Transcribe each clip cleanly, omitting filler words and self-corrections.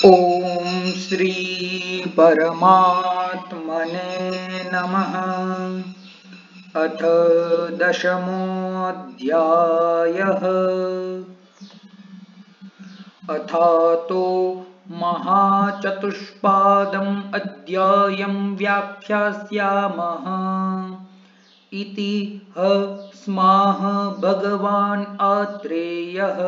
ओम श्री परमात्मने नमः। अथ दशमोऽध्यायः। अथातो महाचतुष्पादम् अध्यायं व्याख्यास्यामः इति ह स्माह भगवान् आत्रेयः।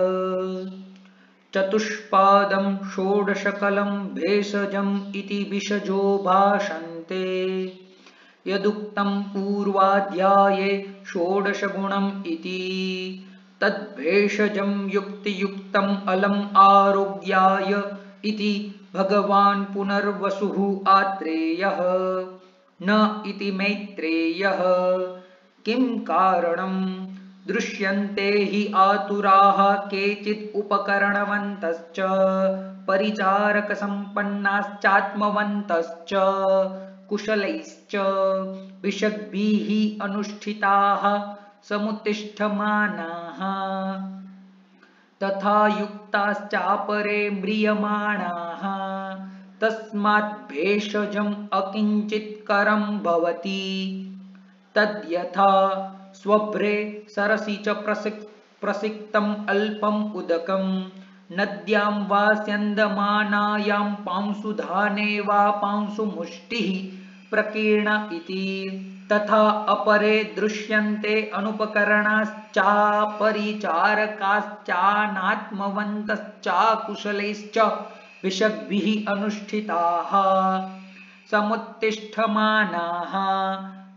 चतुष्पादं षोडशकलं भेषजम् इति विषजो भाषन्ते। यदुक्तं पूर्वाध्याये षोडशगुणम् इति तद्भेषजं युक्तियुक्तम् अलम् आरोग्याय इति भगवान् पुनर्वसुः आत्रेयः न इति मैत्रेयः। किं कारणं दृश्यन्ते हि आतुराः केचित् उपकरणवन्तश्च परिचारकसम्पन्नाश्चात्मवन्तश्च कुशलैश्च विषग्भिः अनुष्ठिताः समुत्तिष्ठमानाः तथा युक्ताश्चापरे म्रियमाणाः। तस्मात् भेषजम् अकिञ्चित्करं भवति। तद्यथा स्वभ्रे सरसि च प्रसिक्तम् अल्पम् उदकम् नद्यां वा स्यन्दमानायां पांशुधाने वा पांशुमुष्टिः प्रकीर्ण इति तथा अपरे दृश्यन्ते अनुपकरणाश्चापरिचारकाश्चानात्मवन्तश्चाकुशलैश्च विषग्भिः अनुष्ठिताः समुत्तिष्ठमानाः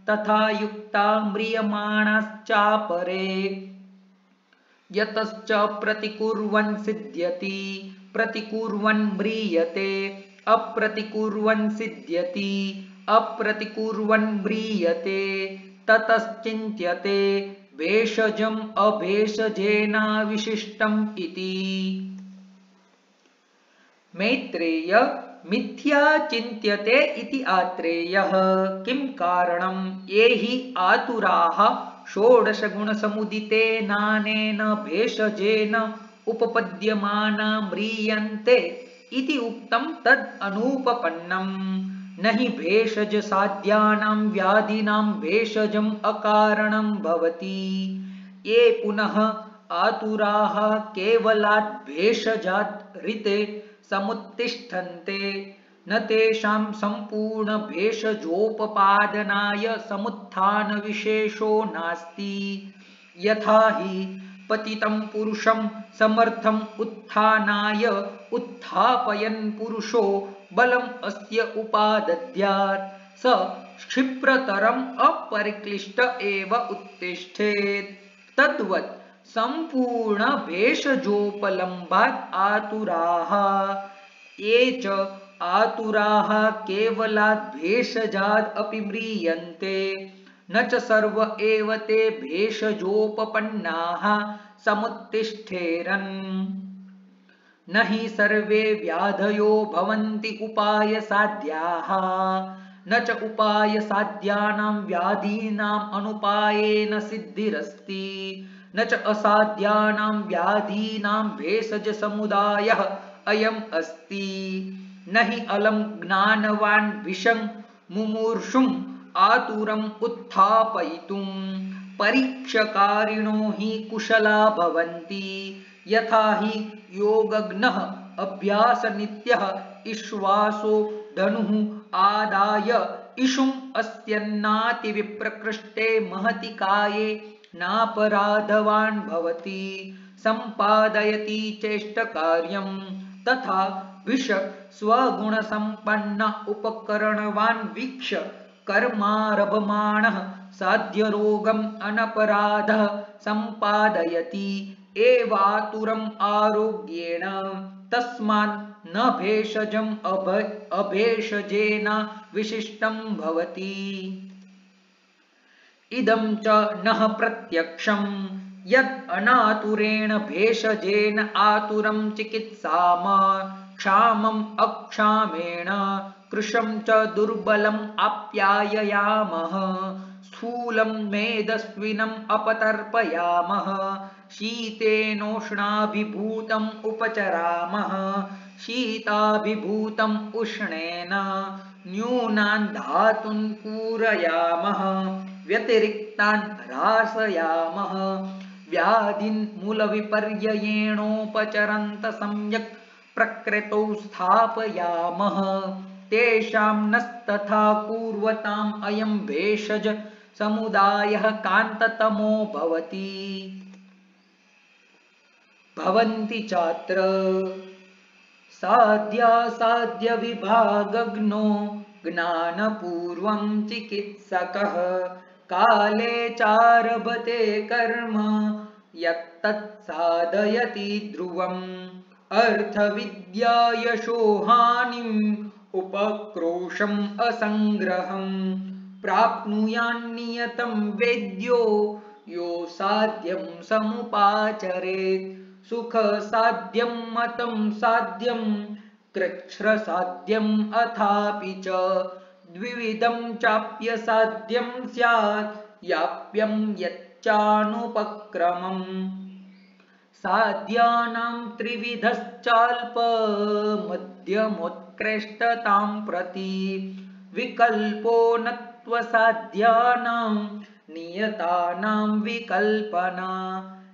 तथा युक्ता म्रियमाणाश्चापरे। यतश्च प्रतिकुर्वन् सिद्ध्यति प्रतिकुर्वन् म्रियते अप्रतिकुर्वन् सिद्ध्यति अप्रतिकुर्वन् म्रियते। ततश्चिन्त्यते भेषजम् अभेषजेन विशिष्टम् इति। मैत्रेय मिथ्या चिन्त्यते इति आत्रेयः। किं कारणं ये हि आतुराः षोडशगुणसमुदितेनानेन भेषजेन उपपद्यमाना म्रियन्ते इति उक्तं तद् अनुपपन्नं। न हि भेषज साध्यानां व्याधीनां भेषजम् अकारणं भवति। ये पुनः आतुराः केवलात् भेषजात् ऋते समुत्तिष्ठन्ते न तेषां सम्पूर्ण भेषजोपपादनाय समुत्थानविशेषो नास्ति। यथा हि पतितं पुरुषं समर्थम् उत्थानाय उत्थापयन् पुरुषो बलम् अस्य उपादद्यात् स क्षिप्रतरम् अपरिक्लिष्ट एव उत्तिष्ठेत्। तद्वत् सम्पूर्ण भेषजोपलम्भात् आतुराः ये च आतुराः केवलात् भेषजाद् अपि म्रियन्ते न च सर्व एव ते भेषजोपपन्नाः समुत्तिष्ठेरन्। न हि सर्वे व्याधयो भवन्ति उपायसाध्याः न च उपायसाध्यानां व्याधीनाम् अनुपायेन सिद्धिरस्ति न च असाध्यानां व्याधीनां भेषजसमुदायः अयम् अस्ति। न हि अलं ज्ञानवान् विषं मुमूर्षुम् आतुरम् उत्थापयितुं परीक्षकारिणो हि कुशला भवन्ति। यथा हि योगज्ञः अभ्यासनित्यः इश्वासो धनुः आदाय इषुम् अस्यन्नातिविप्रकृष्टे महति काये नापराधवान् भवति सम्पादयति चेष्टकार्यं। तथा विषक् स्वगुणसम्पन्न उपकरणवान् वीक्ष्य कर्मारभमाणः साध्यरोगम् अनपराधः सम्पादयति एवातुरम् आरोग्येण। तस्मात् न भेषजम् अभेषजेन विशिष्टं भवति। इदं च नः प्रत्यक्षं यद् अनातुरेण भेषजेन आतुरं चिकित्साम क्षामम् अक्षामेण कृशं च दुर्बलम् आप्याययामः स्थूलं मेदस्विनम् अपतर्पयामः शीतेनोष्णाभिभूतम् उपचरामः शीताभिभूतम् उष्णेन न्यूनान् धातून् पूरयामः व्यतिरिक्तान् ह्रासयामः व्याधिन् मूलविपर्ययेणोपचरन्त सम्यक् प्रकृतौ स्थापयामः तेषां नस्तथा पूर्वताम् अयं भेषज समुदायः कान्ततमो भवति भवन्ति चात्र साध्यासाध्यविभागज्ञो ज्ञानपूर्वं चिकित्सकः काले चारभते कर्म यत्तत् साधयति ध्रुवम् अर्थविद्या यशो हानिम् उपक्रोशम् असङ्ग्रहम् प्राप्नुयान्नियतं वेद्यो यो साध्यं समुपाचरेत् सुखसाध्यं मतं साध्यं कृच्छ्रसाध्यम् अथापि च द्विविधं चाप्यसाध्यं स्यात् याप्यं यच्चानुपक्रमम् साध्यानां त्रिविधश्चाल्पमध्यमोत्कृष्टतां प्रति विकल्पो नत्वसाध्यानां नियतानां विकल्पना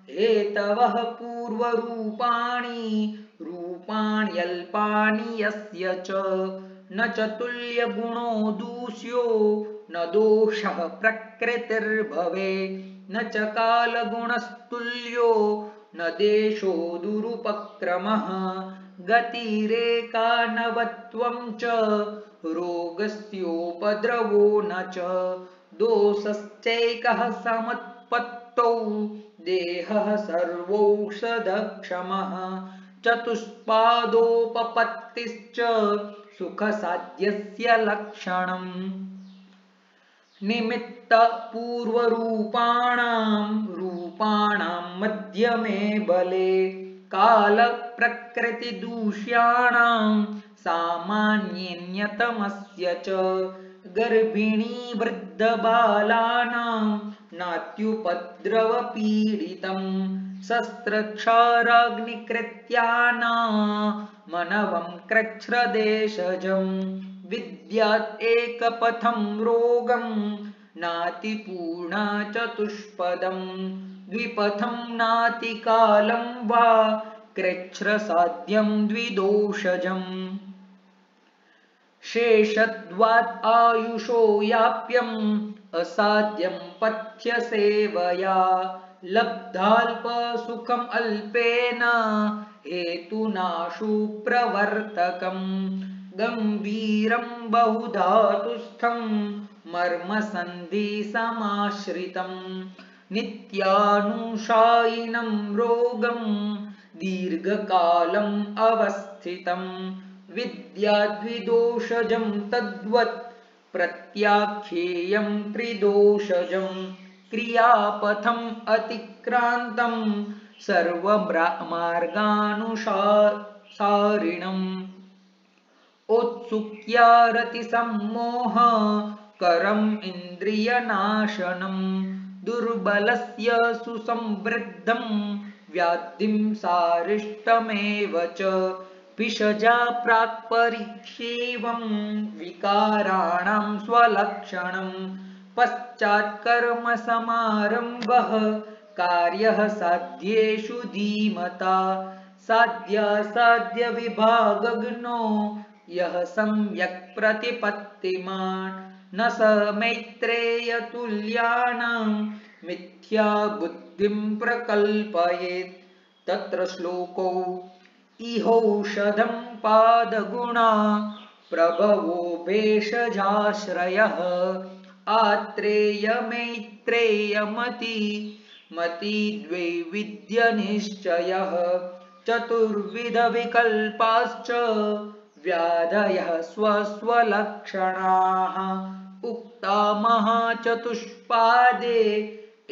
हेतवः पूर्वरूपाणि रूपाण्यल्पानि यस्य च न च तुल्यगुणो दूष्यो न दोषः प्रकृतिर्भवे न च कालगुणस्तुल्यो न देशो दुरुपक्रमः गतिरेकानवत्वं च रोगस्योपद्रवो न च दोषश्चैकः समुत्पत्तौ देहः सर्वौषधक्षमः चतुष्पादोपपत्तिश्च सुखसाध्यस्य लक्षणम् निमित्त रूपाणां मध्यमे बले काल प्रकृति दूष्याणां सामान्येन्यतमस्य च गर्भिणी वृद्धबालानां नात्युपद्रव पीडितं शस्त्रक्षाराग्निकृत्यानां कृच्छ्रदेशजं विद्यात् एकपथं रोगं नातिपूर्ण चतुष्पदं द्विपथं नातिकालं वा कृच्छ्रसाध्यं द्विदोषजम् शेषद्वात् आयुषो याप्यम् असाध्यं पथ्यसेवया लब्धाल्पसुखम् अल्पेन हेतुनाशु प्रवर्तकम् गम्भीरं बहुधातुस्थं मर्मसन्धिसमाश्रितं नित्यानुशायिनं रोगं दीर्घकालम् अवस्थितं विद्याद्विदोषजं तद्वत् प्रत्याख्येयं त्रिदोषजं क्रियापथम् अतिक्रान्तं सर्वमार्गानुसारिणम् औत्सुक्यारतिसम्मोह करम् इन्द्रियनाशनं दुर्बलस्य सुसंवृद्धं व्याधिं सारिष्टमेव च पिशजा प्राक्परिक्षेवं विकाराणां स्वलक्षणं पश्चात्कर्म समारम्भः कार्यः साध्येषु धीमता साध्यासाध्य विभागज्ञो यः सम्यक् प्रतिपत्तिमान् न स मैत्रेयतुल्यानां मिथ्या बुद्धिं प्रकल्पयेत् तत्र श्लोकौ इहौषधं पादगुणा प्रभवो भेषजाश्रयः आत्रेयमैत्रेयमति द्वैविध्यनिश्चयः चतुर्विधविकल्पाश्च व्याधयः स्वस्वलक्षणाः उक्ता महाचतुष्पादे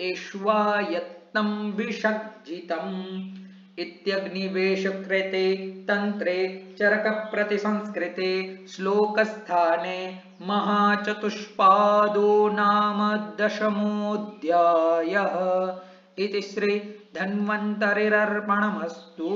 एष्वायत्नं विषज्जितम् इत्यग्निवेशकृते तन्त्रे चरकप्रतिसंस्कृते श्लोकस्थाने महाचतुष्पादो नाम 10मोऽध्यायः। इति श्री धन्वन्तरिरर्पणमस्तु।